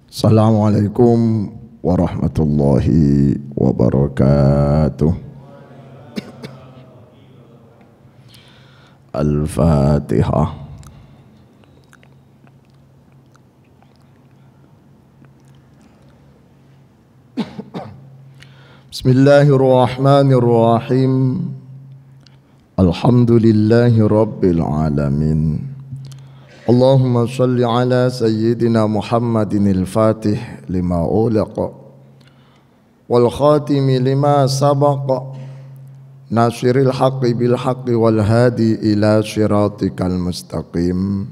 Assalamualaikum warahmatullahi wabarakatuh. Al-Fatihah. Bismillahirrahmanirrahim. Alhamdulillahi rabbil alamin. Allahumma salli ala sayyidina Muhammadin al-Fatih lima uliqa wal khatimi lima sabaqa nasiril haqqi bil haqqi wal hadi ila siratikal mustaqim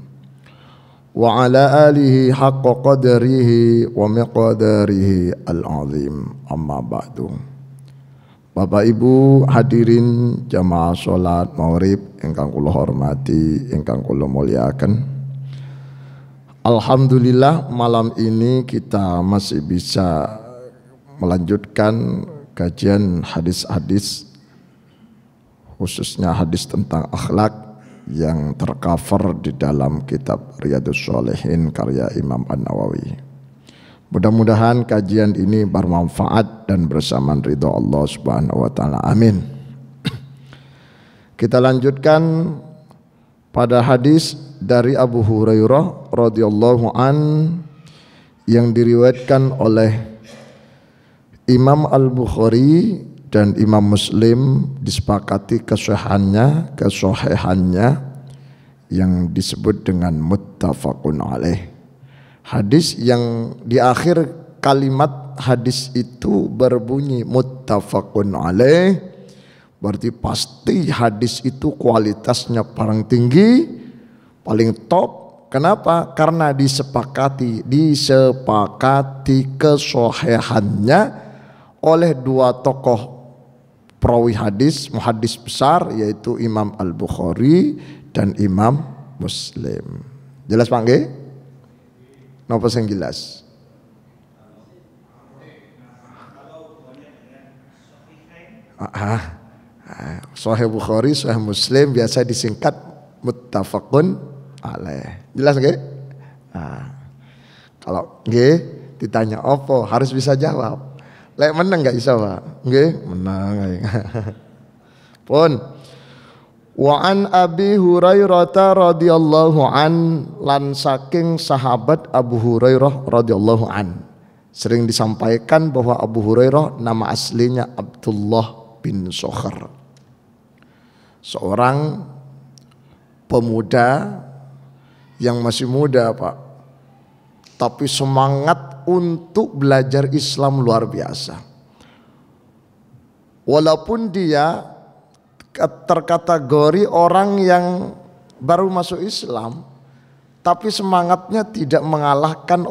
wa ala alihi haqqa qadarihi wa miqdarihi al-azim. Amma ba'du. Bapak Ibu hadirin jamaah salat maghrib ingkang kula hormati, ingkang kula muliakan. Alhamdulillah malam ini kita masih bisa melanjutkan kajian hadis-hadis, khususnya hadis tentang akhlak yang tercover di dalam kitab Riyadhus Shalihin karya Imam An-Nawawi. Mudah-mudahan kajian ini bermanfaat dan bersamaan ridha Allah Subhanahu wa taala. Amin. Kita lanjutkan pada hadis dari Abu Hurairah radhiyallahu an yang diriwayatkan oleh Imam Al-Bukhari dan Imam Muslim, disepakati kesahihannya yang disebut dengan muttafaqun alaih. Hadis yang di akhir kalimat hadis itu berbunyi muttafaqun alaih, berarti pasti hadis itu kualitasnya paling tinggi, paling top. Kenapa? Karena disepakati kesahihannya oleh dua tokoh perawi hadis, muhaddis besar, yaitu Imam Al-Bukhari dan Imam Muslim. Jelas Pak nggih? Napa sing jelas? Sahih Bukhari, Sahih Muslim biasa disingkat muttafaqun alaih. Jelas nggih? Kalau nggih ditanya apa harus bisa jawab. Lek menang enggak bisa, Pak? Nggih, menang. Pun wa an Abi Hurairah radhiyallahu an, lan saking sahabat Abu Hurairah radhiyallahu an. Sering disampaikan bahwa Abu Hurairah nama aslinya Abdullah bin Sokhar, seorang pemuda yang masih muda Pak, tapi semangat untuk belajar Islam luar biasa. Walaupun dia terkategori orang yang baru masuk Islam, tapi semangatnya tidak mengalahkan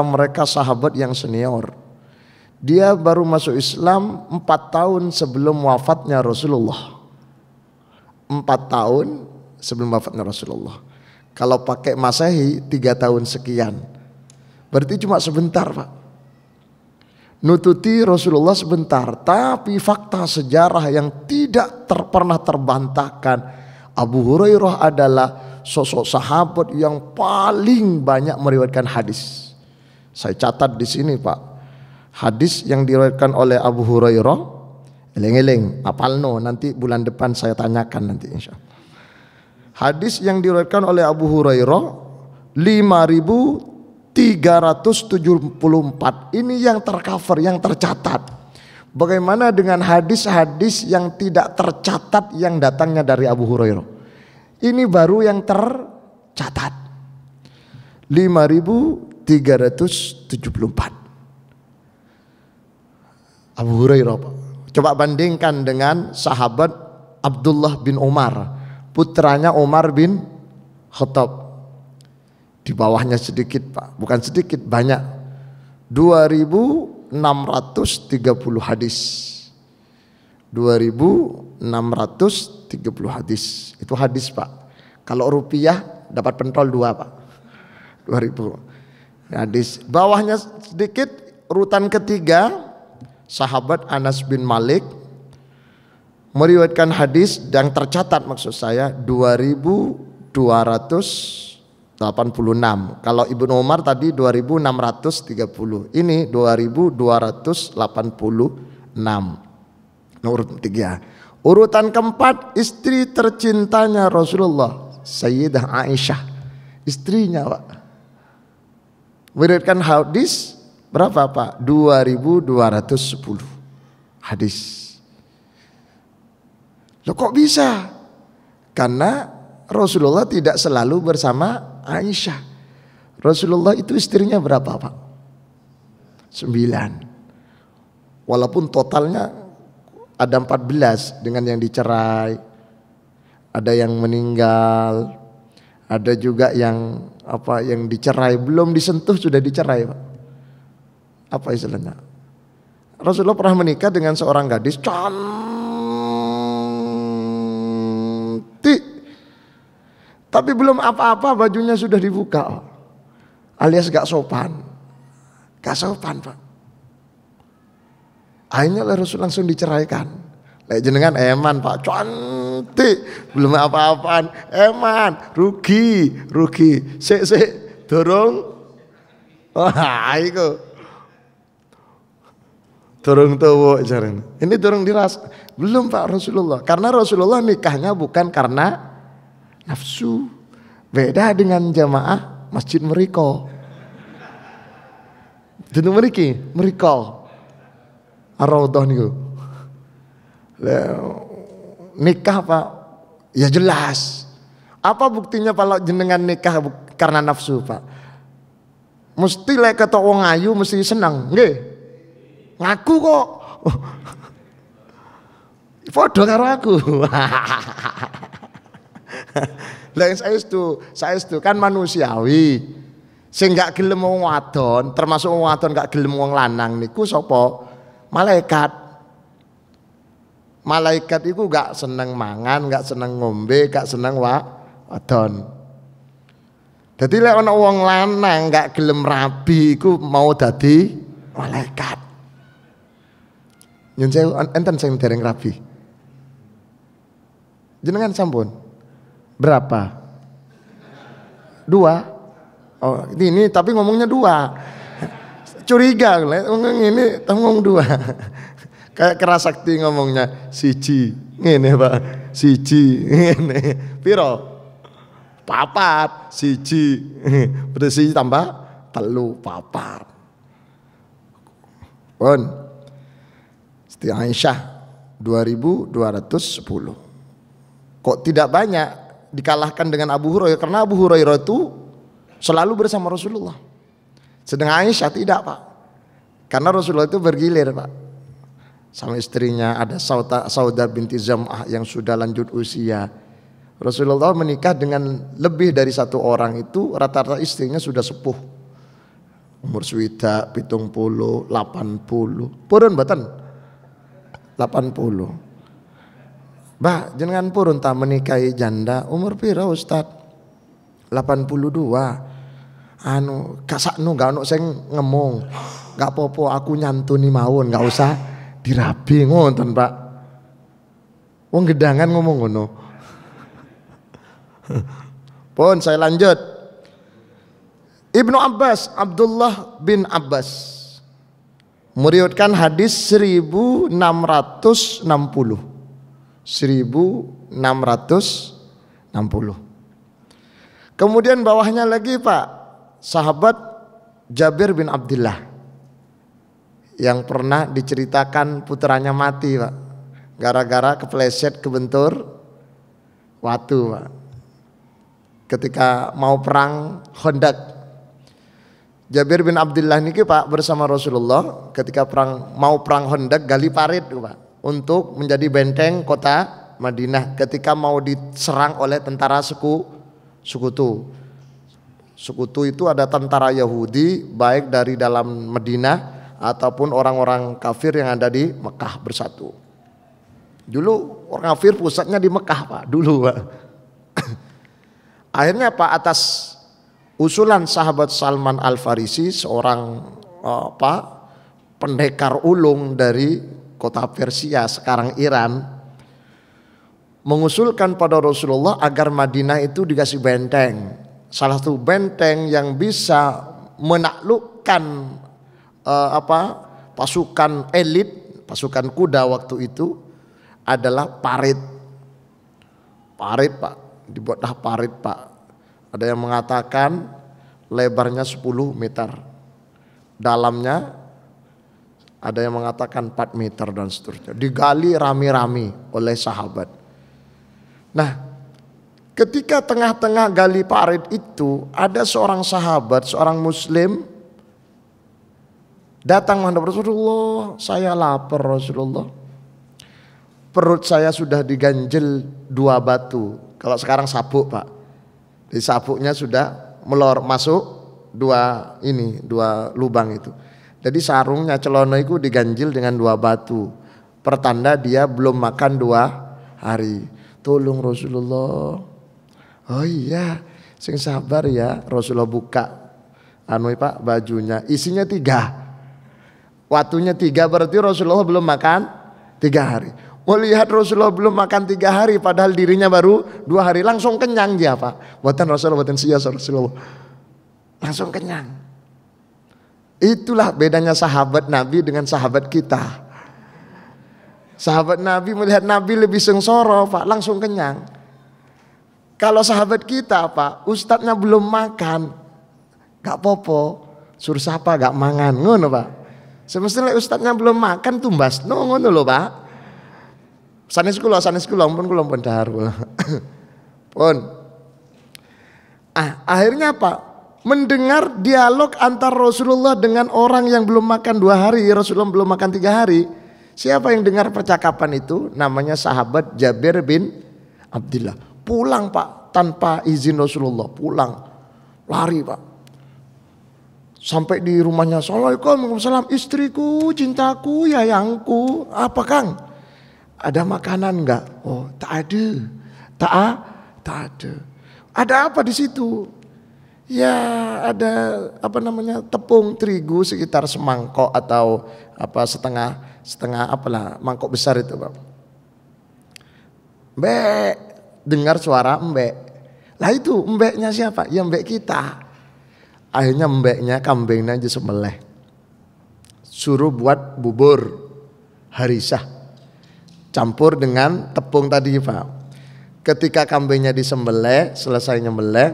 mereka sahabat yang senior. Dia baru masuk Islam 4 tahun sebelum wafatnya Rasulullah. 4 tahun sebelum wafatnya Rasulullah. Kalau pakai Masehi 3 tahun sekian. Berarti cuma sebentar Pak. Nututi Rasulullah sebentar. Tapi fakta sejarah yang tidak pernah terbantahkan, Abu Hurairah adalah sosok sahabat yang paling banyak meriwayatkan hadis. Saya catat di sini Pak. Hadis yang diriwayatkan oleh Abu Hurairah, eling-eling, apalno, nanti bulan depan saya tanyakan nanti insyaallah. Hadis yang diriwayatkan oleh Abu Hurairah 5.374. Ini yang tercover, yang tercatat. Bagaimana dengan hadis-hadis yang tidak tercatat yang datangnya dari Abu Hurairah? Ini baru yang tercatat. 5.374. Abu Hurairah. Coba bandingkan dengan sahabat Abdullah bin Umar, putranya Umar bin Khattab. Di bawahnya sedikit Pak, bukan sedikit, banyak. 2.630 hadis. 2.630 hadis. Itu hadis Pak. Kalau rupiah dapat pentol 2 Pak. 2.000 hadis. Bawahnya sedikit, urutan ketiga sahabat Anas bin Malik meriwayatkan hadis yang tercatat, maksud saya 2.200 86. Kalau Ibnu Umar tadi 2630. Ini 2286. Urut 3. Urutan keempat, istri tercintanya Rasulullah, Sayyidah Aisyah. Istrinya, Pak. Meriwayatkan hadis berapa, Pak? 2210 hadis. Loh kok bisa? Karena Rasulullah tidak selalu bersama Aisyah. Rasulullah itu istrinya berapa, Pak? 9. Walaupun totalnya ada 14 dengan yang dicerai, ada yang meninggal, ada juga yang yang dicerai belum disentuh sudah dicerai, Pak. Apa istilahnya? Rasulullah pernah menikah dengan seorang gadis cantik, tapi belum apa-apa bajunya sudah dibuka, alias gak sopan. Gak sopan, Pak. Akhirnya Rasul langsung diceraikan. Lek jenengan eman, Pak, cantik, belum apa-apaan, eman, rugi. Sik dorong. Wah, iku. Dorong tuwa jarene. Ini dorong diras. Belum, Pak, Rasulullah. Karena Rasulullah nikahnya bukan karena nafsu. Beda dengan jamaah masjid mereka. Dene mereka. Ar-Raudhah niku. Nikah, Pak, ya jelas. Apa buktinya kalau jenengan nikah karena nafsu, Pak? Mesti lek ketok wong ayu mesti seneng, nggih. Ngaku kok. Padha karo aku. Lah saestu kan manusiawi. Sing gak gelem wong wadon, termasuk wong wadon gak gelem wong lanang niku sapa? Malaikat. Malaikat itu gak seneng mangan, gak seneng ngombe, gak seneng wadon. Jadi lek ana wong lanang gak gelem rabi iku mau dadi malaikat. Nyun sewu enten sing dereng rabi. Jenengan sampun berapa? 2. Oh, ini tapi ngomongnya 2. Curiga ngomong ini ngomong 2. Kayak Kerasakti ngomongnya siji. Ngene, Pak. Siji ngene. Piro? 4, siji. Berisi tambah 3, 4. Pun. Siti Aisyah 2210. Kok tidak banyak dikalahkan dengan Abu Hurairah, karena Abu Hurairah itu selalu bersama Rasulullah. Sedangkan Aisyah tidak, Pak. Karena Rasulullah itu bergilir, Pak. Sama istrinya ada Saudah binti Zam'ah yang sudah lanjut usia. Rasulullah menikah dengan lebih dari 1 orang itu rata-rata istrinya sudah sepuh. Umur swida 70, 80. Purun mboten? 80. Mbah, jenengan purun ta menikahi janda umur pira, Ustaz? 82. Gak sakno gak ono sing ngemong. Gak apa-apa aku nyantuni mawon, gak usah dirabi ngoten, Pak. Wong gedangan ngomong ngono. Pun saya lanjut. Ibnu Abbas, Abdullah bin Abbas meriwayatkan hadis 1660. 1660. Kemudian bawahnya lagi, Pak, sahabat Jabir bin Abdullah yang pernah diceritakan putranya mati, Pak, gara-gara kepleset kebentur watu, Pak, ketika mau perang Khandaq. Jabir bin Abdullah niki, Pak, bersama Rasulullah ketika mau perang Khandaq gali parit, Pak, untuk menjadi benteng kota Madinah ketika mau diserang oleh tentara sekutu. Sekutu itu ada tentara Yahudi baik dari dalam Madinah ataupun orang-orang kafir yang ada di Mekah bersatu. Dulu orang kafir pusatnya di Mekah, Pak, dulu, Pak. Akhirnya, Pak, atas usulan sahabat Salman Al-Farisi, seorang pendekar ulung dari kota Persia sekarang Iran, mengusulkan pada Rasulullah agar Madinah itu dikasih benteng salah satu benteng yang bisa menaklukkan pasukan elit, pasukan kuda waktu itu adalah parit. Parit Pak, dibuatlah parit Pak. Ada yang mengatakan lebarnya 10 meter, dalamnya ada yang mengatakan 4 meter dan seterusnya. Digali rami-rami oleh sahabat. Nah, ketika tengah-tengah gali parit itu ada seorang sahabat, seorang muslim datang menghadap Rasulullah. Saya lapar Rasulullah. Perut saya sudah diganjel 2 batu. Kalau sekarang sabuk Pak. Di sabuknya sudah masuk 2 lubang itu. Jadi sarungnya celana itu diganjil dengan 2 batu. Pertanda dia belum makan 2 hari. Tolong Rasulullah. Oh iya, sing sabar ya. Rasulullah buka Pak bajunya, isinya 3. Waktunya 3 berarti Rasulullah belum makan 3 hari. Melihat Rasulullah belum makan 3 hari padahal dirinya baru 2 hari, langsung kenyang dia Pak. Buatan Rasulullah, buatan Rasulullah. Langsung kenyang. Itulah bedanya sahabat Nabi dengan sahabat kita. Sahabat Nabi melihat Nabi lebih sengsara Pak, langsung kenyang. Kalau sahabat kita Pak, ustadznya belum makan, gak popo, suruh siapa gak mangan, ngono Pak. Semestinya ustadznya belum makan tumbas, ngono lho Pak. Sanes kula pun daru. Pun. Akhirnya Pak, mendengar dialog antar Rasulullah dengan orang yang belum makan 2 hari, Rasulullah belum makan 3 hari. Siapa yang dengar percakapan itu? Namanya sahabat Jabir bin Abdullah. Pulang Pak, tanpa izin Rasulullah, pulang. Lari Pak. Sampai di rumahnya, Assalamualaikum, Waalaikumsalam, istriku, cintaku, yayangku. Apa Kang? Ada makanan enggak? Oh, tak ada. Tak ada. Ada apa di situ? Ya ada tepung terigu sekitar semangkok atau setengah mangkok besar itu Pak. Mbek, dengar suara mbek. Lah itu mbeknya siapa? Ya mbek kita. Akhirnya mbeknya kambingnya aja sembelih. Suruh buat bubur harisah. Campur dengan tepung tadi Pak. Ketika kambingnya disembelih, selesai nyembelih,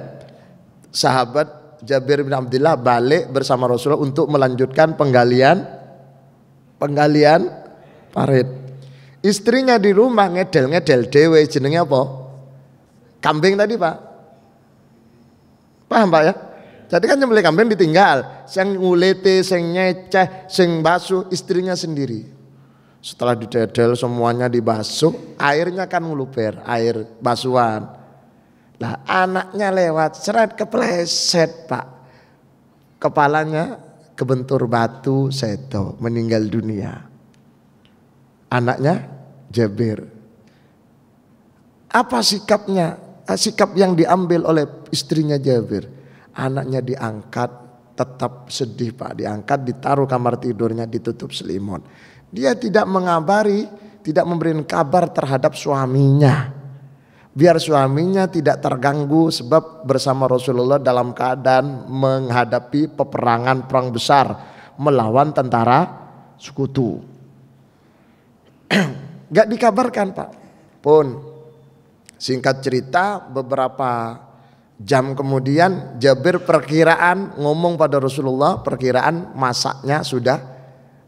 sahabat Jabir bin Abdullah balik bersama Rasulullah untuk melanjutkan penggalian parit. Istrinya di rumah ngedel dewe, jenenge apa? Kambing tadi Pak. Paham Pak ya? Jadi kan nyembelih kambing ditinggal, sing ngulete, sing nyeceh, sing basuh istrinya sendiri. Setelah didedel semuanya dibasuh, airnya kan ngeluber, air basuhan. Lah anaknya lewat, seret kepleset Pak. Kepalanya kebentur batu, seto, meninggal dunia. Anaknya Jabir. Apa sikapnya? Sikap yang diambil oleh istrinya Jabir. Anaknya diangkat, tetap sedih Pak. Diangkat, ditaruh kamar tidurnya, ditutup selimut. Dia tidak mengabari, tidak memberikan kabar terhadap suaminya. Biar suaminya tidak terganggu sebab bersama Rasulullah dalam keadaan menghadapi perang besar melawan tentara sekutu. Gak dikabarkan Pak. Pun singkat cerita beberapa jam kemudian Jabir perkiraan ngomong pada Rasulullah, perkiraan masaknya sudah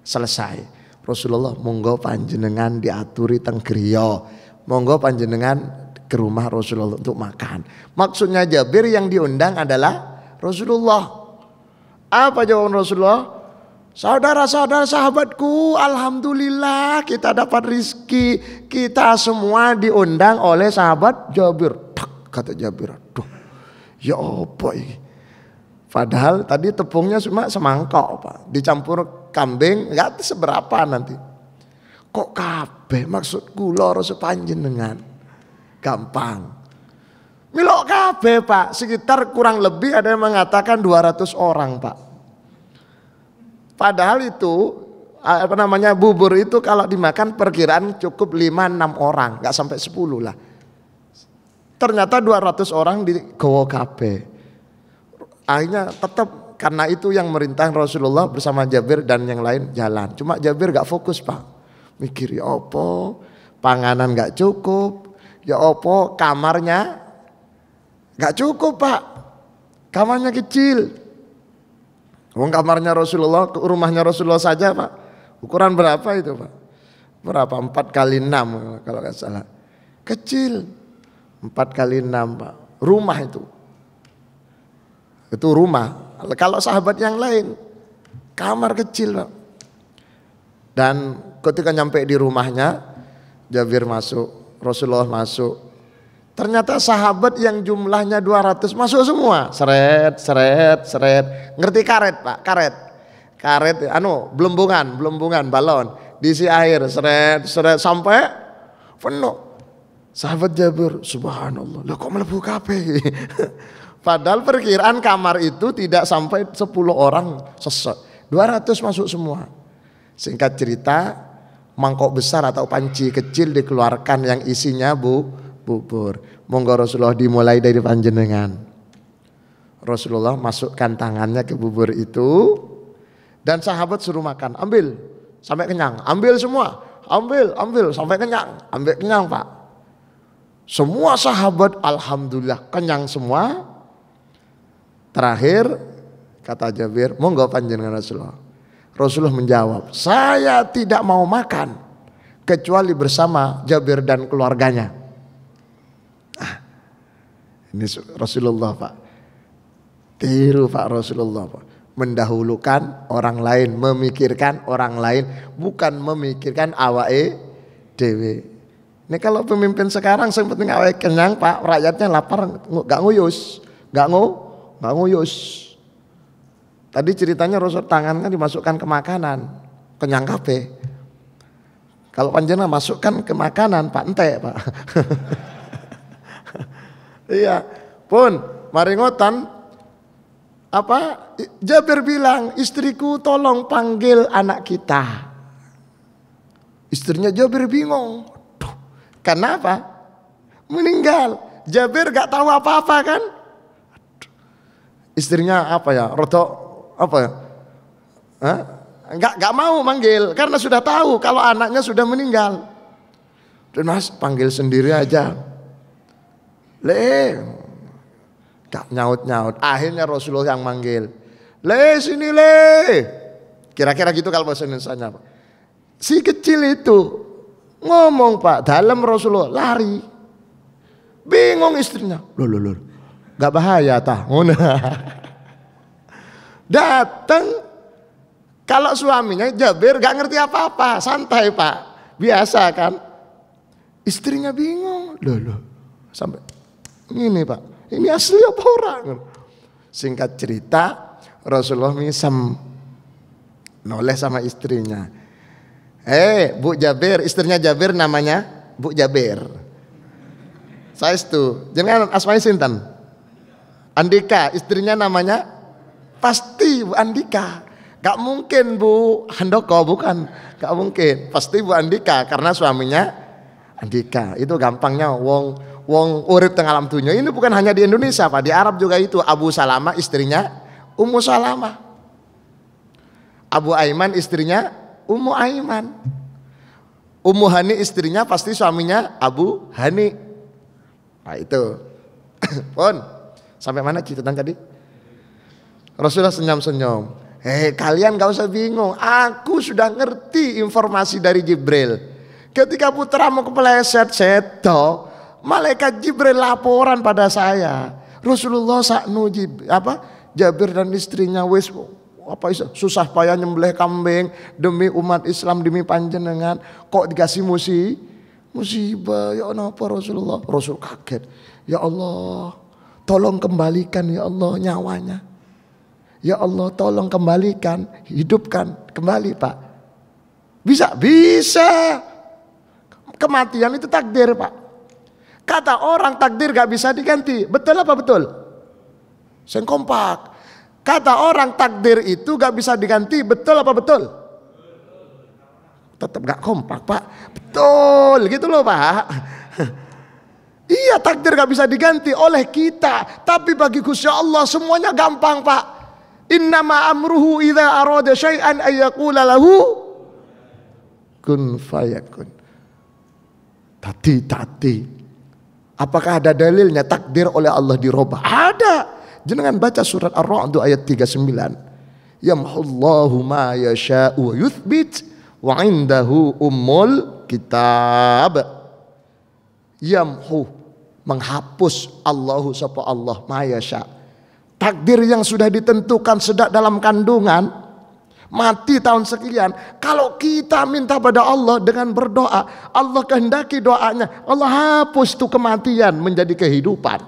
selesai. Rasulullah monggo panjenengan diaturi teng griya. Monggo panjenengan ke rumah Rasulullah untuk makan. Maksudnya Jabir yang diundang adalah Rasulullah. Apa jawaban Rasulullah? Saudara-saudara sahabatku, alhamdulillah kita dapat rizki. Kita semua diundang oleh sahabat Jabir. Tak, kata Jabir, aduh ya apa ini? Padahal tadi tepungnya cuma semangkok Pak, dicampur kambing nggak seberapa nanti. Kok kabeh maksud kula rasa panjenengan gampang. Milok kabeh Pak, sekitar kurang lebih ada yang mengatakan 200 orang Pak. Padahal itu bubur itu kalau dimakan perkiraan cukup 5-6 orang, nggak sampai 10 lah. Ternyata 200 orang di gowo kabeh. Akhirnya tetap karena itu yang merintah Rasulullah bersama Jabir dan yang lain jalan. Cuma Jabir gak fokus Pak. Mikir ya apa, panganan gak cukup, ya apa kamarnya gak cukup Pak. Kamarnya kecil. Wong kamarnya Rasulullah, rumahnya Rasulullah saja Pak. Ukuran berapa itu Pak? Berapa? 4 kali 6 kalau gak salah. Kecil. 4 kali 6 Pak. Rumah itu. Itu rumah. Kalau sahabat yang lain kamar kecil Pak. Dan ketika nyampe di rumahnya Jabir masuk, Rasulullah masuk. Ternyata sahabat yang jumlahnya 200 masuk semua. Seret, seret, seret. Ngerti karet Pak? Karet belembungan balon. Diisi air, seret, seret sampai penuh. Sahabat Jabir, subhanallah, lah kok mlebu kabeh. Padahal perkiraan kamar itu tidak sampai 10 orang sesek. 200 masuk semua. Singkat cerita, mangkok besar atau panci kecil dikeluarkan yang isinya bubur. Monggo Rasulullah dimulai dari panjenengan. Rasulullah masukkan tangannya ke bubur itu dan sahabat suruh makan. Ambil sampai kenyang. Ambil semua. Ambil sampai kenyang. Ambil kenyang Pak. Semua sahabat alhamdulillah kenyang semua. Terakhir kata Jabir, monggo panjenengan Rasulullah. Rasulullah menjawab, saya tidak mau makan kecuali bersama Jabir dan keluarganya. Ini Rasulullah Pak. Tiru Pak Rasulullah Pak. Mendahulukan orang lain, memikirkan orang lain, bukan memikirkan awake dewe. Ini kalau pemimpin sekarang yang penting awake kenyang Pak, rakyatnya lapar gak nguyus, gak nguyus. Tadi ceritanya Rasul tangannya dimasukkan ke makanan, kenyang kabeh. Kalau panjenengan masukkan ke makanan Pak entek Pak. Iya, pun mari ngotan Jabir bilang, istriku tolong panggil anak kita. Istrinya Jabir bingung. Duh, kenapa? Meninggal. Jabir gak tahu apa-apa kan? Istrinya Gak mau manggil karena sudah tahu kalau anaknya sudah meninggal. Dan Mas panggil sendiri aja. Gak nyaut. Akhirnya Rasulullah yang manggil. Sini Kira-kira gitu kalau bahasa Indonesianya Pak. Si kecil itu ngomong Pak, dalam Rasulullah lari. Bingung istrinya. Loh. Gak bahaya tah. Datang. Kalau suaminya Jabir gak ngerti apa-apa, santai Pak. Biasa kan. Istrinya bingung. Loh. Sampai ini Pak. Ini asli apa orang? Singkat cerita, Rasulullah misem noleh sama istrinya. Bu Jabir, istrinya Jabir namanya Bu Jabir. Saya itu, jangan asmanya sinten? Andika, istrinya namanya pasti Bu Andika. Gak mungkin Bu Handoko, bukan. Gak mungkin, pasti Bu Andika karena suaminya Andika. Itu gampangnya wong urip teng alam dunya. Ini bukan hanya di Indonesia Pak, di Arab juga itu. Abu Salamah istrinya Ummu Salamah. Abu Aiman istrinya Ummu Aiman. Ummu Hani istrinya pasti suaminya Abu Hani. Nah itu. Pun sampai mana cerita tadi? Rasulullah senyum-senyum. Kalian gak usah bingung. Aku sudah ngerti informasi dari Jibril. Ketika putramu kepleset seto, malaikat Jibril laporan pada saya. Rasulullah saknu Jabir dan istrinya wis susah payah nyembelih kambing demi umat Islam, demi panjenengan, kok dikasih musibah. Ya Allah Rasulullah. Rasul kaget. Ya Allah, tolong kembalikan ya Allah nyawanya. Ya Allah tolong kembalikan, hidupkan kembali Pak. Bisa. Kematian itu takdir Pak. Kata orang takdir gak bisa diganti. Betul apa betul? Sen kompak. Kata orang takdir itu gak bisa diganti. Betul apa betul? Tetap gak kompak Pak. Betul gitu loh Pak. Iya, takdir gak bisa diganti oleh kita, tapi bagi Gusti Allah semuanya gampang, Pak. Innama amruhu idza arada syai'an ayyaqula lahu kun fayakun. Tadi. Apakah ada dalilnya takdir oleh Allah dirubah? Ada. Jangan baca surat Ar-Ra'd ayat 39. Yamhullahu ma yasha'u wa yuthbit wa indahu ummul kitab. Yamhu, menghapus, Allahu sapa Allah ma yasha. Takdir yang sudah ditentukan sejak dalam kandungan, mati tahun sekian. Kalau kita minta pada Allah dengan berdoa, Allah kehendaki doanya, Allah hapus tuh kematian menjadi kehidupan.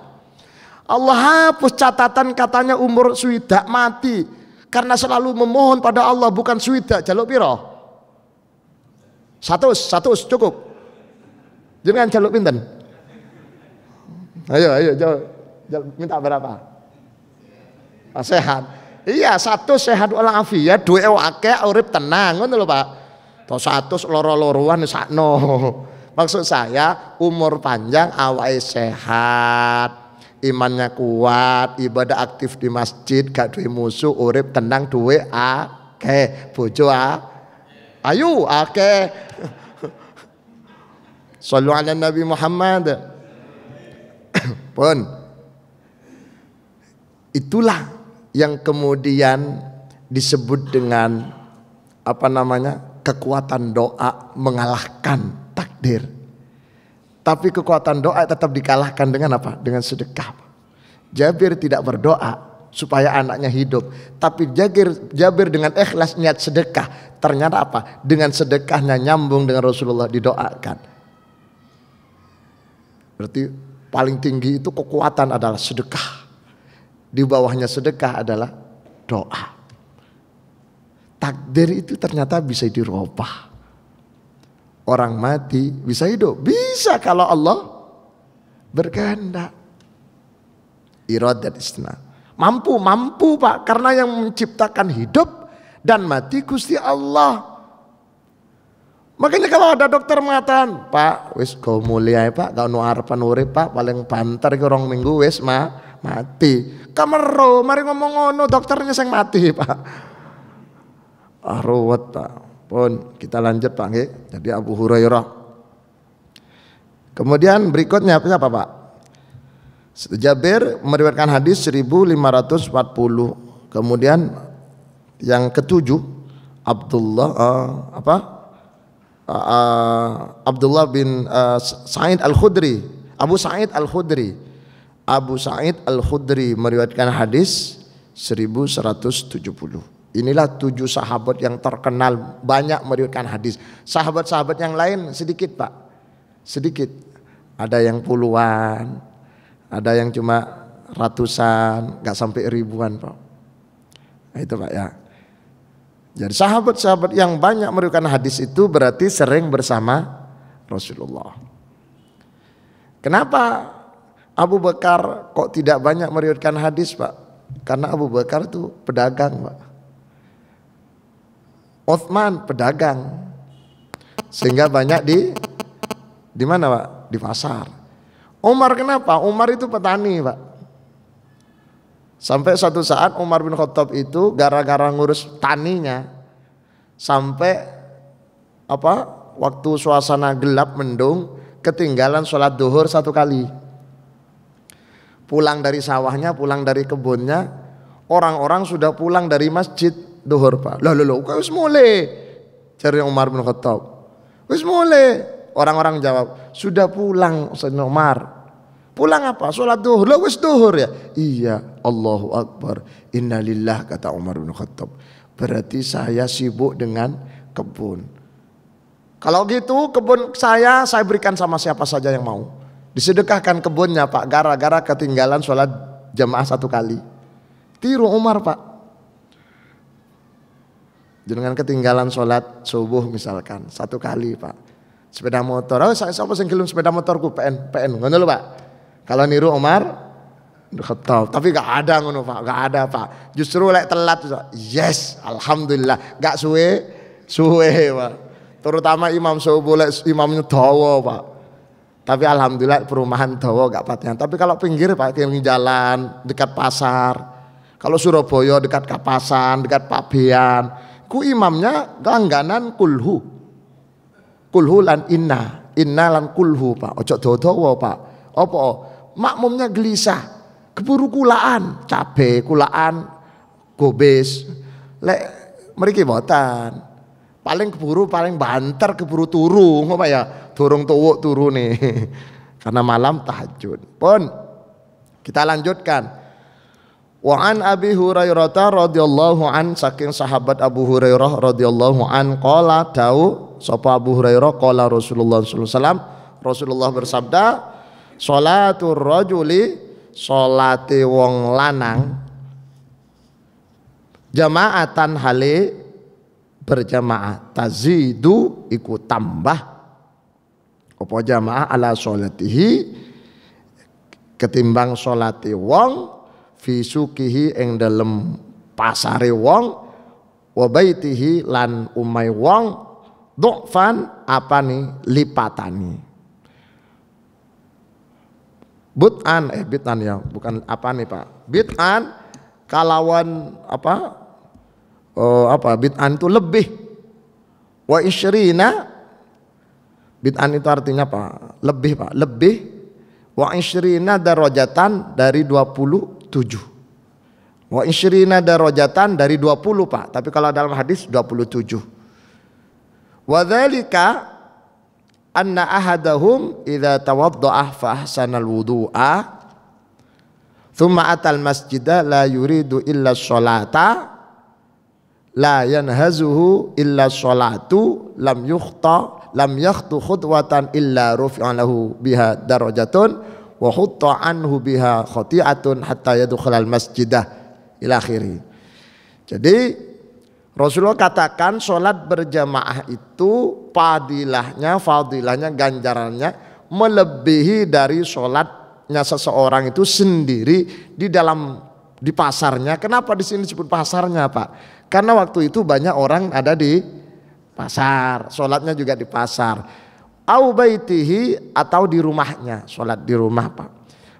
Allah hapus catatan katanya umur swidak mati, karena selalu memohon pada Allah, bukan swidak jaluk piro? 100 cukup. Jangan jaluk pinten? Ayo jawab minta berapa? Sehat. Iya, 100 sehat walafiat, duwe akeh urip tenang, ngono lho Pak. To 100 loro-loroan sakno. Maksud saya umur panjang, awake sehat, imannya kuat, ibadah aktif di masjid, gak duwe musuh, urip tenang, duwe akeh, bojo ayu akeh. Shallu ala Nabi Muhammad. Pun itulah yang kemudian disebut dengan kekuatan doa mengalahkan takdir. Tapi kekuatan doa tetap dikalahkan dengan apa? Dengan sedekah. Jabir tidak berdoa supaya anaknya hidup, tapi Jabir dengan ikhlas niat sedekah. Ternyata apa? Dengan sedekahnya nyambung dengan Rasulullah, didoakan. Berarti paling tinggi itu kekuatan adalah sedekah. Di bawahnya sedekah adalah doa. Takdir itu ternyata bisa dirubah. Orang mati bisa hidup, bisa kalau Allah berkehendak. Iradat istina. Mampu Pak, karena yang menciptakan hidup dan mati Gusti Allah. Makanya kalau ada dokter mengatakan, Pak, wis kau mulia Pak, kau nu arepan urip Pak, paling banter iki 2 minggu wis mati. Kamero, mari ngomong ngono, dokternya sing mati Pak. Ruwet Pak. Pun kita lanjut Pak nggih. Jadi Abu Hurairah. Kemudian berikutnya apa Pak? Jabir meriwayatkan hadis 1540. Kemudian yang ketujuh Abdullah bin Sa'id Al-Khudri. Abu Sa'id Al-Khudri meriwayatkan hadis 1170. Inilah 7 sahabat yang terkenal banyak meriwayatkan hadis. Sahabat-sahabat yang lain sedikit Pak. Sedikit. Ada yang puluhan, ada yang cuma ratusan, gak sampai ribuan Pak. Nah, itu Pak ya. Jadi sahabat-sahabat yang banyak meriwayatkan hadis itu berarti sering bersama Rasulullah. Kenapa Abu Bakar kok tidak banyak meriwayatkan hadis Pak? Karena Abu Bakar itu pedagang Pak. Utsman pedagang. Sehingga banyak di mana Pak? Di pasar. Umar kenapa? Umar itu petani Pak. Sampai suatu saat Umar bin Khattab itu gara-gara ngurus taninya, sampai waktu suasana gelap mendung ketinggalan sholat duhur 1 kali. Pulang dari sawahnya, pulang dari kebunnya, orang-orang sudah pulang dari masjid duhur Pak. Loh, kok wis mulai? Cari Umar bin Khattab. Wis mulai. Orang-orang jawab, sudah pulang Sayyidina Umar. Pulang apa? Sholat duhur. Lah wis duhur ya? Iya. Allahu Akbar. Innalillah, kata Umar bin Khattab. Berarti saya sibuk dengan kebun. Kalau gitu kebun saya berikan sama siapa saja yang mau. Disedekahkan kebunnya Pak, gara-gara ketinggalan sholat jamaah 1 kali. Tiru Umar Pak. Jangan ketinggalan sholat subuh misalkan 1 kali Pak. Sepeda motor, saya siapa sing gelem sepeda motorku PN ngono lho Pak. Kalau niru Umar Khattab, tapi gak ada ngono Pak, gak ada Pak. Justru lek telat, yes, alhamdulillah, gak suwe Pak. Terutama imam subuh lek imamnya dawa Pak. Tapi alhamdulillah perumahan dawa gak patihan. Tapi kalau pinggir Pak, pinggir jalan, dekat pasar. Kalau Surabaya dekat Kapasan, dekat Pabean, ku imamnya langganan kulhu. Kulhu lan inna lan kulhu Pak. Ojo dawa Pak. Apa? Makmumnya gelisah. Keburu kulaan, cabe, kulaan, gobes. Lek mriki mboten. Paling keburu paling banter keburu turu ngopo ya durung tuwuk turu nih karena malam tahajud. Pun kita lanjutkan. Wa an Abi Hurairah radhiyallahu an, saking sahabat Abu Hurairah radhiyallahu an qala dau sapa Abu Hurairah qala Rasulullah sallallahu alaihi wasallam, Rasulullah bersabda, sholatur rajuli, salate wong lanang, jamaatan hale berjamaah, tazidu iku tambah apa jamaah ala sholatihi ketimbang sholati wong fi sukihi ing dalem pasare wong wa baitihi lan umai wong dhufan apani lipatani bid'an bid'an ya bukan apa nih Pak, bid'an kalawan apa bid'an itu lebih, wa isyrina bid'an itu artinya apa? Lebih Pak, lebih, wa isyrina darajatan dari 27, wa isyrina darajatan dari 20 Pak, tapi kalau dalam hadis 27. Wa dzalika anna ahadahum idza tawadda'a fa ahsanal wudu'a thumma atal masjida la yuridu illa sholata la yanhazuhu illa sholatu lam yakhtu khutwatan illa rufi'a lahu biha darajatun wa hutta anhu biha khati'atun hatta yadkhulal masjidah ila akhiri. Jadi Rasulullah katakan sholat berjamaah itu fadilahnya ganjarannya melebihi dari sholatnya seseorang itu sendiri di pasarnya. Kenapa di sini disebut pasarnya Pak? Karena waktu itu banyak orang ada di pasar, sholatnya juga di pasar. Au baitihi atau di rumahnya, sholat di rumah Pak.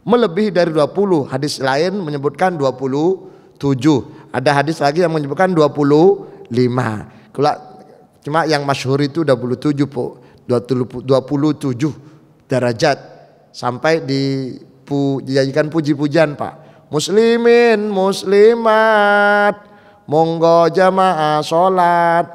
Melebihi dari 20, hadis lain menyebutkan 27. Ada hadis lagi yang menyebutkan 25. Cuma yang masyhur itu 27 Po, 27 derajat sampai dijadikan puji-pujian Pak. Muslimin muslimat monggo jamaah sholat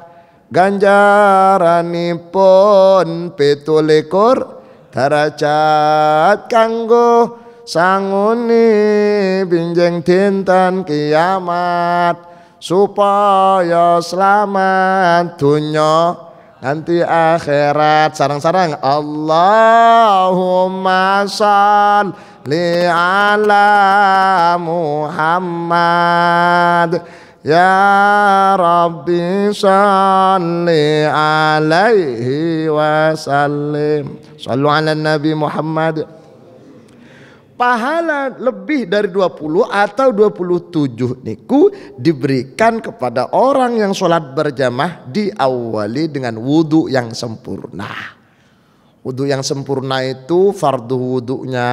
ganjaranipun 27 derajat kanggo sanguni binjeng dinten kiamat supaya selamat dunya nanti akhirat. Sarang-sarang Allahumma sholli ala Muhammad ya Rabbi sholli alaihi wasallim. Shallu ala Nabi Muhammad. Pahala lebih dari 20 atau 27 niku diberikan kepada orang yang sholat berjamaah diawali dengan wudhu yang sempurna. Wudhu yang sempurna itu fardu wudhunya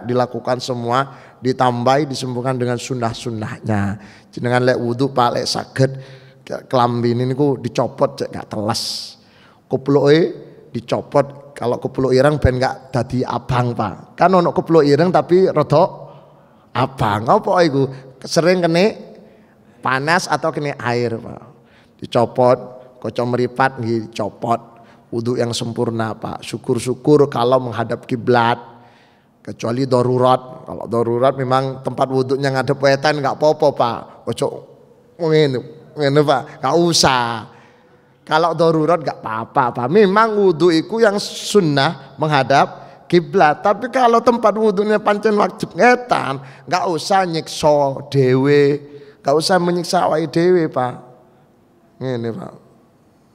dilakukan semua, ditambah disempurnakan dengan sunnah-sunnahnya. Jenengan lek wudhu Pak lek saged kelambi ini niku dicopot cek gak teles. Kuploke dicopot, kalau kupluk ireng ben gak dadi abang Pak. Kan ono kupluk ireng tapi rada abang. Apa iku? Sering kene panas atau kene air Pak. Dicopot, kaca meripat nggih dicopot. Wudhu yang sempurna Pak. Syukur-syukur kalau menghadap kiblat. Kecuali darurat. Kalau darurat memang tempat wudhunya ngadep wetan enggak apa-apa Pak. Ojo ngene Pak, enggak usah. Kalau darurat enggak apa-apa Pak. Memang wudhu itu yang sunnah menghadap kiblat. Tapi kalau tempat wudhunya pancen wajib ngetan, enggak usah nyiksa dhewe, enggak usah menyiksa awake dhewe Pak. Ngene Pak.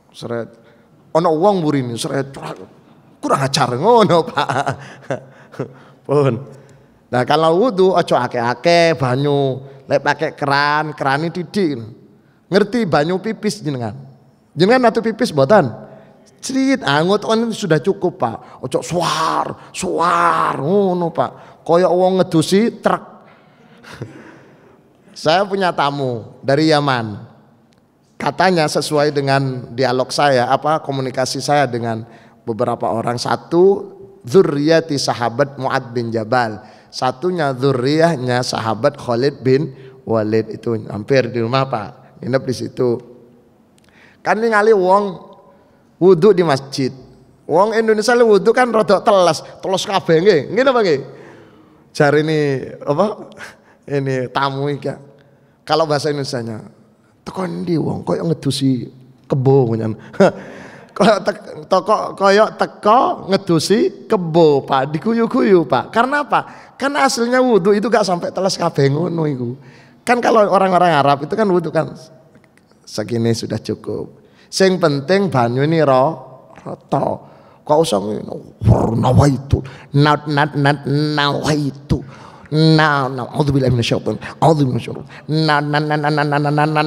Seret ono wong murine seret kurang ajar ngono Pak. Pun. Nah kalau wudhu ojo akeh-akeh banyu, lek pakai keran ini didik. Ngerti banyu pipis jenengan? Jenengan atu pipis mboten? Cerit, ngoten sudah cukup Pak. Ojo suar, ngono Pak. Koyok wong ngedusi truk. Saya punya tamu dari Yaman. Katanya sesuai dengan dialog saya, komunikasi saya dengan beberapa orang. Satu, dzurriyyati sahabat Mu'ad bin Jabal. Satunya dzurriyyahnya sahabat Khalid bin Walid. Itu hampir di rumah Pak. Nginep di situ. Kan ningali wong wudu di masjid. Wong Indonesia wudu kan rada teles kabeh nggih. Ngene apa nggih? Jare ini ini tamu iki. Kalau bahasa Indonesianya, teko ndi wong koyo ngedusi kebo nyen. Koyo teko ngedusi kebo, Pak, diguyu-guyu, Pak. Karena apa? Karena aslinya wudu itu gak sampai teles kabeh ngono iku. Kan kalau orang-orang Arab itu kan wudu kan segini sudah cukup. Sing penting banyu ini rata. Kok usah nawaitu. Nawaitu. A'udzubillahi minasyaitonir rajim.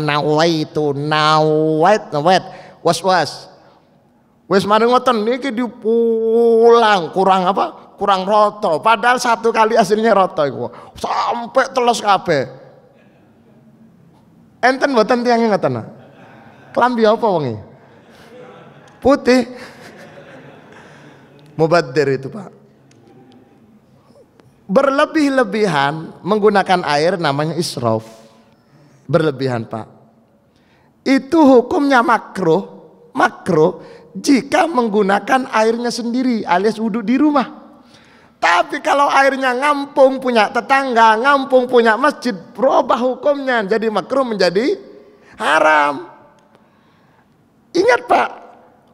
Nawaitu. Nawait. Was. Wis mari ngoten niki dipulang kurang Kurang rata. Padahal satu kali aslinya rata iku. Sampai teles kabeh. Enten mboten tiyang ngoten. Klambi apa wonge? Putih. Mubadzir itu Pak. Berlebih-lebihan menggunakan air namanya israf. Berlebihan Pak. Itu hukumnya makruh jika menggunakan airnya sendiri alias wudhu di rumah. Tapi kalau airnya ngampung punya tetangga, ngampung punya masjid, berubah hukumnya jadi makruh menjadi haram. Ingat Pak,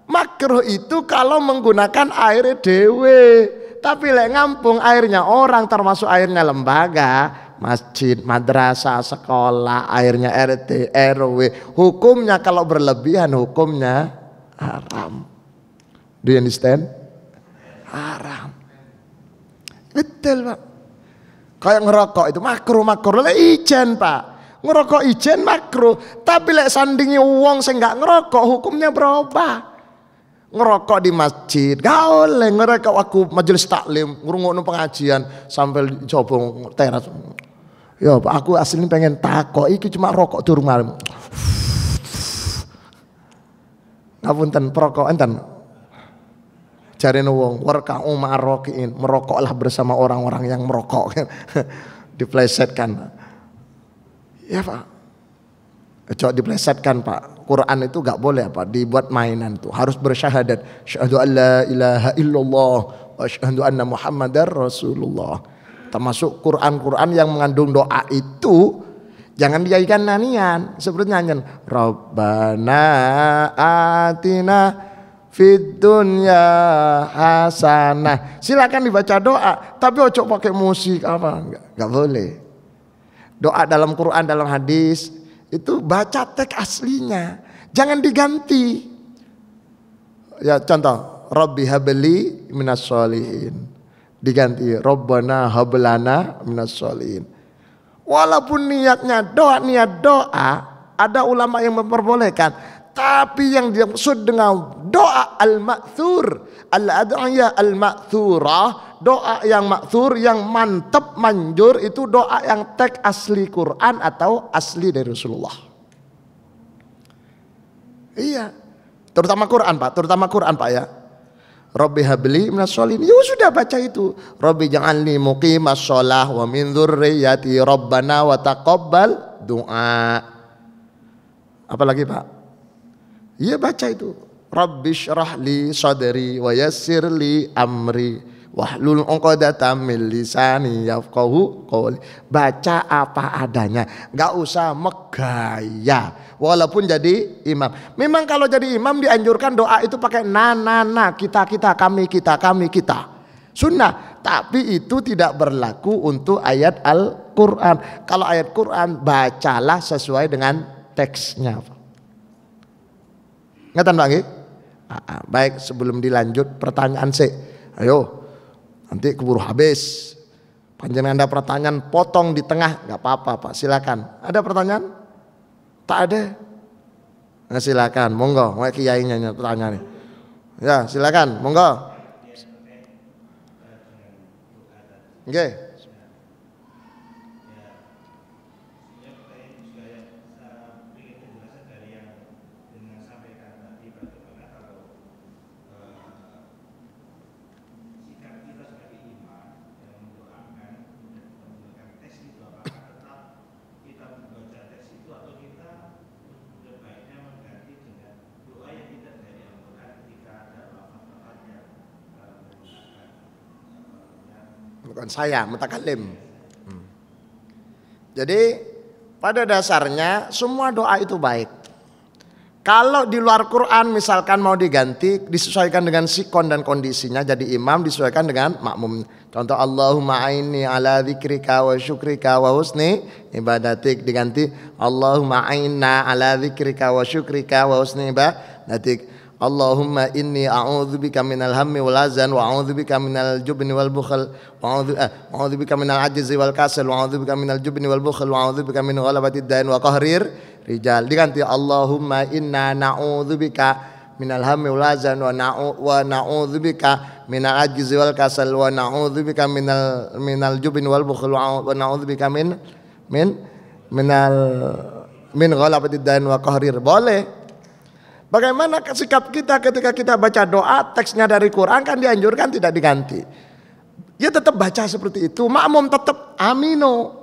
makruh itu kalau menggunakan air dewe. Tapi lek ngampung airnya orang, termasuk airnya lembaga, masjid, madrasah, sekolah, airnya RT, RW, hukumnya kalau berlebihan hukumnya haram. Do you understand? Haram. Betul Pak. Kayak ngerokok itu makruh. Lek ijen Pak. Ngerokok ijen makruh, tapi lek sandingi wong sing gak ngerokok hukumnya berubah. Ngerokok di masjid gak oleh, ngerokok aku majelis taklim ngrungokno pengajian sambil coba teras. Ya Pak, aku aslinya pengen takok iki cuma rokok durung malam. Ngapunten perokok enten. Jarene wong warka'u ma'arrokiin, merokoklah bersama orang-orang yang merokok. Diplesetkan. Ya Pak, coba diplesetkan Pak. Quran itu gak boleh dibuat mainan tuh. Harus bersyahadat. Syahadu an la ilaha illallah wa syahadu anna muhammadar rasulullah. Termasuk Quran yang mengandung doa itu jangan dijadikan nyanyian. Seperti nyanyian Rabbana atina fid dunya hasanah. Silakan dibaca doa, tapi ojo pakai musik enggak boleh. Doa dalam Quran, dalam hadis itu baca teks aslinya, jangan diganti. Ya contoh, Rabbi habli minas sholihin, diganti Rabbana hablana minas sholihin. Walaupun niat doa, ada ulama yang memperbolehkan, tapi yang dimaksud dengan doa al-ma'thur, al-ad'iyah al-ma'thurah, doa yang ma'thur, yang mantap, manjur, itu doa yang teks asli Quran atau asli dari Rasulullah. Iya, terutama Quran Pak ya. Rabbi habli minas sholihin, ya sudah baca itu. Rabbi ja'alni muqimas sholah wa min dzurriyyati rabbana wa taqabbal du'a. Apalagi Pak? Iya baca itu. Rabbi syrah li sadri wa yassir li amri wahlul 'uqdatam min lisani yafqahu qawli. Baca apa adanya, enggak usah megaya. Walaupun jadi imam. Memang kalau jadi imam dianjurkan doa itu pakai na kita kami. Sunnah, tapi itu tidak berlaku untuk ayat Al-Qur'an. Kalau ayat Qur'an bacalah sesuai dengan teksnya. Ngeten Pak nggih? Baik, sebelum dilanjut pertanyaan sih. Ayo. Nanti keburu habis. Panjenengan ada pertanyaan potong di tengah, enggak apa-apa Pak, silakan. Ada pertanyaan? Tak ada. Nah, silakan, monggo, wae kiai nyanyi pertanyaan. Ya, silakan, monggo. Oke. Bukan saya, mutakalim. Jadi pada dasarnya semua doa itu baik. Kalau di luar Quran misalkan mau diganti, disesuaikan dengan sikon dan kondisinya, jadi imam disesuaikan dengan makmum. Contoh Allahumma aini ala dzikrika wa syukrika wa husni ibadatik, diganti Allahumma aina ala dzikrika wa syukrika wa husni ibadatik. Allahumma inni a'udzubika minal hammi wal hazan wa a'udzubika minal jubni wal bukhl wa a'udzubika minal ajzi wal kasal wa a'udzubika minal jubni wal bukhl wa a'udzubika min ghalabati dain wa qahrir rijal. Diganti Allahumma inna na'udzubika minal hammi wal hazan wa na'udzubika minal ajzi wal kasal wa na'udzubika minal jubni wal bukhl wa na'udzubika min ghalabati dain wa qahrir. Boleh. Bagaimana sikap kita ketika kita baca doa, teksnya dari Quran kan dianjurkan tidak diganti. Ya tetap baca seperti itu, makmum tetap amino.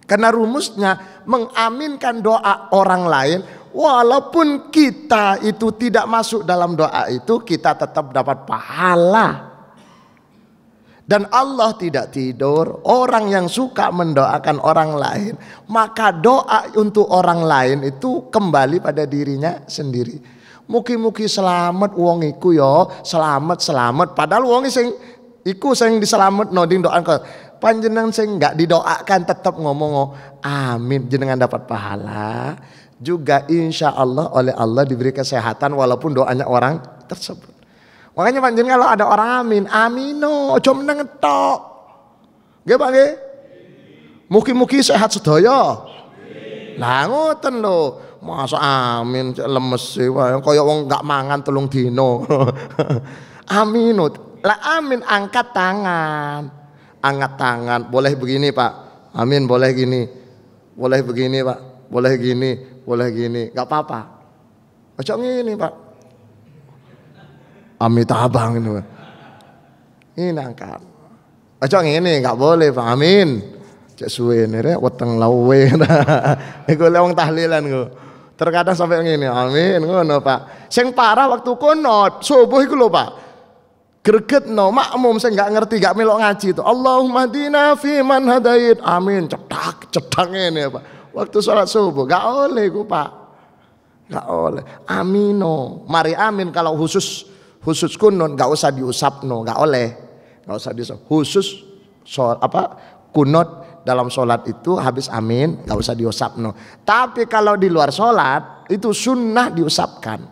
Karena rumusnya mengaminkan doa orang lain, walaupun kita itu tidak masuk dalam doa itu, kita tetap dapat pahala. Dan Allah tidak tidur. Orang yang suka mendoakan orang lain, maka doa untuk orang lain itu kembali pada dirinya sendiri. Mugi-mugi selamat wong iku ya, selamat. Padahal wong sing iku sing diselametno ding doa panjenengan sing enggak didoakan tetap ngomong amin, jenengan dapat pahala. Juga insya Allah oleh Allah diberi kesehatan walaupun doanya orang tersebut. Makanya panjenengan kalau ada orang amin, amino, aja meneng tok. Nggih Pak nggih? Mugi-mugi sehat sedaya. Lah ngoten lho. Masa amin lemes wae kaya wong enggak mangan 3 dino. Amino. Lah amin angkat tangan. Angkat tangan. Boleh begini, Pak. Amin boleh gini. Boleh begini, Pak. Boleh gini, boleh gini. Enggak apa-apa. Aja ngene, Pak. Amit abang ini, ini angkat. Aja ngene nggak boleh Pak. Amin. Cek suwe nere weteng lawe. Iku le wong tahlilan ku. Terkadang sampai ngene. Amin ngono Pak. Sing parah waktu kono subuh iku lho Pak. Gregetno makmum sing nggak ngerti nggak melok ngaji itu. Allahumma hdina fi man hadait. Amin cedak ngene Pak. Waktu sholat subuh nggak oleh ku Pak. Nggak oleh. Amino. Mari amin kalau khusus kunut nggak usah diusapno, nggak usah diusap. Khusus kunut dalam sholat itu habis amin nggak usah diusapno. Tapi kalau di luar sholat itu sunnah diusapkan.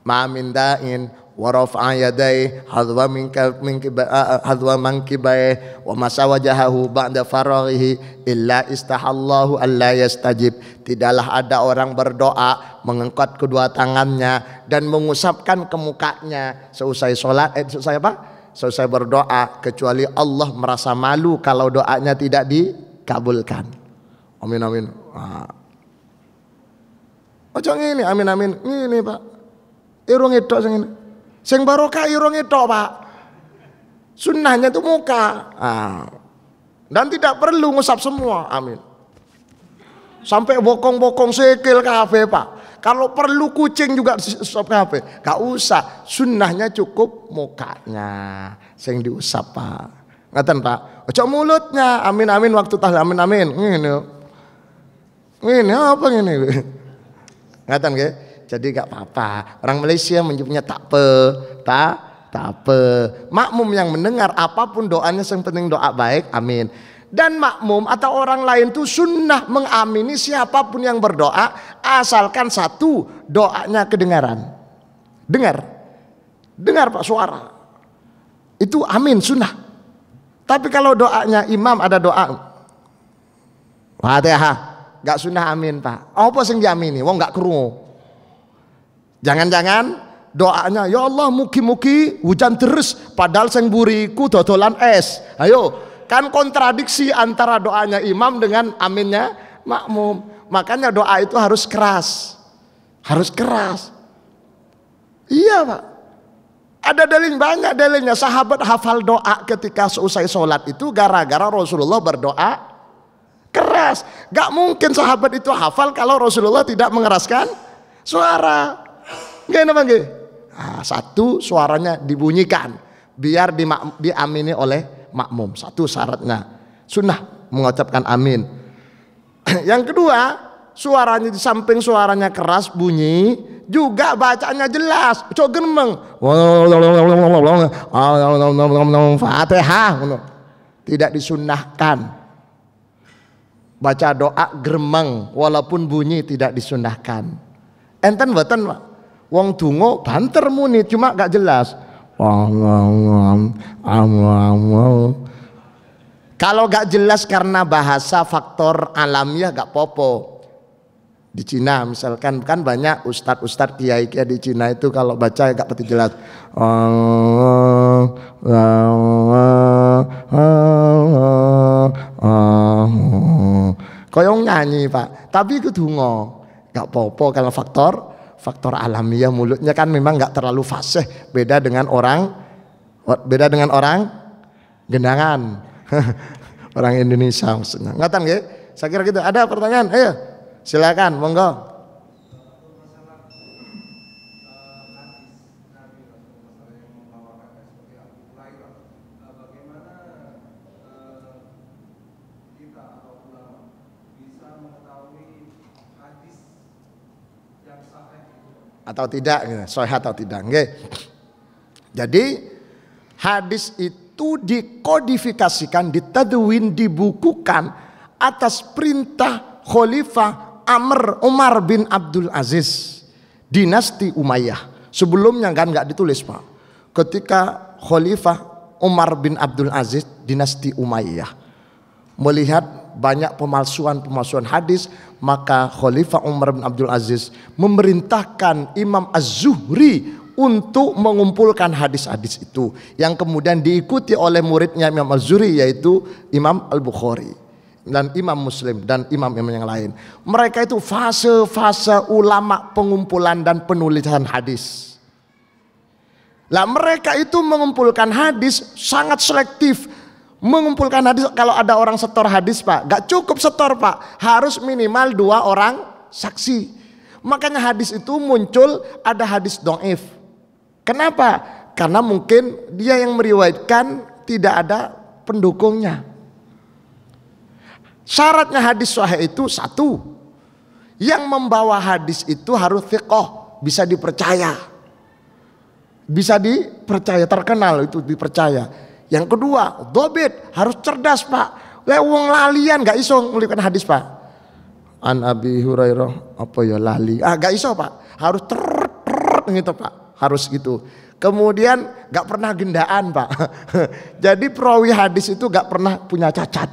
Ma min da'in wa rafa'a yadai hadwa mankibai wa masawajahahu ba'da faraghihi illa istahallahu alla yastajib. Tidaklah ada orang berdoa mengangkat kedua tangannya dan mengusapkan ke mukanya seusai sholat, selesai berdoa, kecuali Allah merasa malu kalau doanya tidak dikabulkan. Amin amin. Ojo ngene amin amin ngene Pak. Irung edok sing ngene. Sing barokah irung edok Pak. Sunnahnya itu muka. Dan tidak perlu ngusap semua. Amin. Sampai bokong-bokong sikil kabeh Pak. Kalau perlu kucing juga usap kabeh. Gak usah. Sunnahnya cukup mukanya sing diusap Pak. Ngaten Pak. Ojo mulutnya. Amin amin waktu tahlil amin amin. Ngene apa ngene? Ngaten nggih? Jadi gak apa-apa. Orang Malaysia menyebutnya takpe. Takpe. Makmum yang mendengar apapun doanya yang penting doa baik. Amin. Dan makmum atau orang lain itu sunnah mengamini siapapun yang berdoa asalkan satu doanya kedengaran. Dengar Pak suara. Itu amin sunnah. Tapi kalau doanya imam ada doa Fatihah gak sunnah amin Pak. Apa sing diamini? Wong gak krungu. Jangan-jangan Doanya, ya Allah mugi-mugi hujan deres, padahal sing buriku dodolan es. Ayo, kan kontradiksi antara doanya imam dengan aminnya makmum. Makanya doa itu harus keras. Harus keras. Iya Pak. Ada dalil, banyak dalilnya. Sahabat hafal doa ketika selesai sholat itu gara-gara Rasulullah berdoa keras. Gak mungkin sahabat itu hafal kalau Rasulullah tidak mengeraskan suara. Gimana Bang? Nah, satu, suaranya dibunyikan biar diamini oleh makmum. Satu syaratnya. Sunnah mengucapkan amin. Yang kedua, suaranya di samping suaranya keras bunyi, juga bacanya jelas. Cok gemeng. Fatihah. Tidak disunnahkan. Baca doa gremeng walaupun bunyi tidak disunnahkan. Enten mboten Pak. Wong donga banter muni cuma gak jelas. Kalau gak jelas karena bahasa faktor alamiah gak popo. Di Cina misalkan kan banyak ustadz kiai di Cina itu kalau baca gak pasti jelas. Koyong nyanyi Pak, tapi itu donga gak popo kalau faktor alamiah mulutnya kan memang nggak terlalu fasih, beda dengan orang gendangan orang Indonesia maksudnya. Ngatan nggih? Saya kira gitu. Ada pertanyaan? Ayo silakan, monggo. Atau tidak, sahih atau tidak. Nggih. Jadi hadis itu dikodifikasikan, ditadwin, dibukukan atas perintah Khalifah Umar bin Abdul Aziz, dinasti Umayyah. Sebelumnya kan nggak ditulis Pak. Ketika Khalifah Umar bin Abdul Aziz, dinasti Umayyah, melihat banyak pemalsuan hadis, maka Khalifah Umar bin Abdul Aziz memerintahkan Imam Az-Zuhri untuk mengumpulkan hadis-hadis itu, yang kemudian diikuti oleh muridnya Imam Az-Zuhri yaitu Imam Al-Bukhari dan Imam Muslim dan imam-imam yang lain. Mereka itu fase-fase ulama pengumpulan dan penulisan hadis. Lah mereka itu mengumpulkan hadis sangat selektif. Mengumpulkan hadis, kalau ada orang setor hadis Pak, gak cukup setor Pak, harus minimal 2 orang saksi. Makanya hadis itu muncul ada hadis dhaif. Kenapa? Karena mungkin dia yang meriwayatkan tidak ada pendukungnya. Syaratnya hadis sahih itu satu, yang membawa hadis itu harus thiqah, bisa dipercaya. Bisa dipercaya, terkenal itu dipercaya. Yang kedua, dobit, harus cerdas Pak. Wong lalian gak iso ngulikan hadis Pak. An Abi Hurairah apa ya lali. Gak iso Pak. Harus gitu Pak. Harus gitu. Kemudian gak pernah gendaan Pak. Jadi perawi hadis itu gak pernah punya cacat.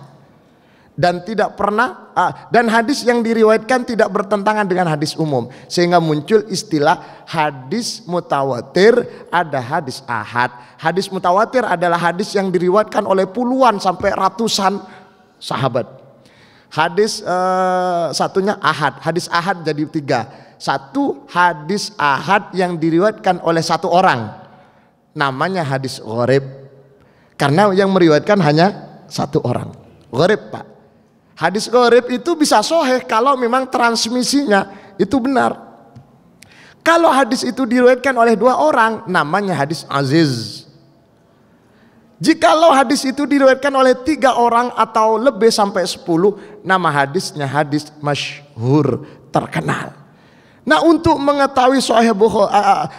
Dan tidak pernah dan hadis yang diriwayatkan tidak bertentangan dengan hadis umum, sehingga muncul istilah hadis mutawatir, ada hadis ahad. Hadis mutawatir adalah hadis yang diriwayatkan oleh puluhan sampai ratusan sahabat. Hadis satunya ahad. Hadis ahad jadi 3. Satu, hadis ahad yang diriwayatkan oleh 1 orang, namanya hadis gharib, karena yang meriwayatkan hanya 1 orang. Gharib Pak. Hadis gharib itu bisa sahih kalau memang transmisinya itu benar. Kalau hadis itu diriwayatkan oleh 2 orang, namanya hadis aziz. Jikalau hadis itu diriwayatkan oleh 3 orang atau lebih sampai 10, nama hadisnya hadis masyhur, terkenal. Nah, untuk mengetahui sahih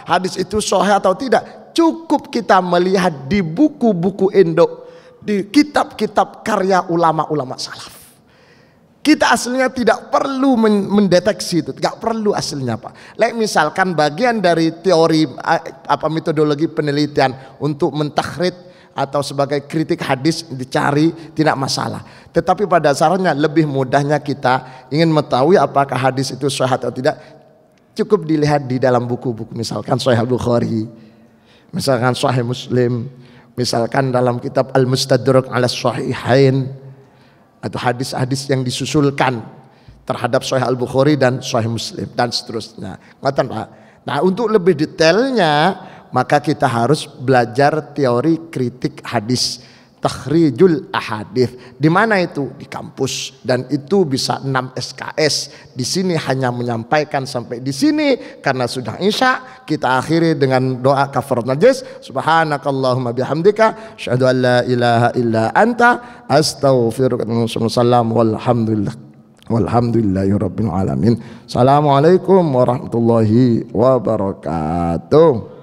hadis itu sahih atau tidak, cukup kita melihat di buku-buku induk, di kitab-kitab karya ulama-ulama salaf. Kita aslinya tidak perlu mendeteksi itu, tidak perlu aslinya Pak. Misalkan bagian dari teori metodologi penelitian untuk mentakrid atau sebagai kritik hadis dicari, tidak masalah. Tetapi pada dasarnya lebih mudahnya kita ingin mengetahui apakah hadis itu sahih atau tidak, Cukup dilihat di dalam buku-buku, misalkan Sahih Al-Bukhari, misalkan Sahih Muslim, misalkan dalam kitab Al-Mustadrak ala Sahihain, atau hadis-hadis yang disusulkan terhadap Sahih Al-Bukhari dan Sahih Muslim dan seterusnya. Ngoten Pak. Nah, untuk lebih detailnya maka kita harus belajar teori kritik hadis, takhrijul ahadits. Di mana itu? Di kampus, dan itu bisa 6 SKS. Di sini hanya menyampaikan sampai di sini karena sudah Isya. Kita akhiri dengan doa kafarat najis. Subhanakallahumma bihamdika asyhadu an la ilaha illa anta astaghfiruka wa atubu ilaik. Walhamdulillah. Walhamdulillahirabbil alamin. Assalamualaikum warahmatullahi wabarakatuh.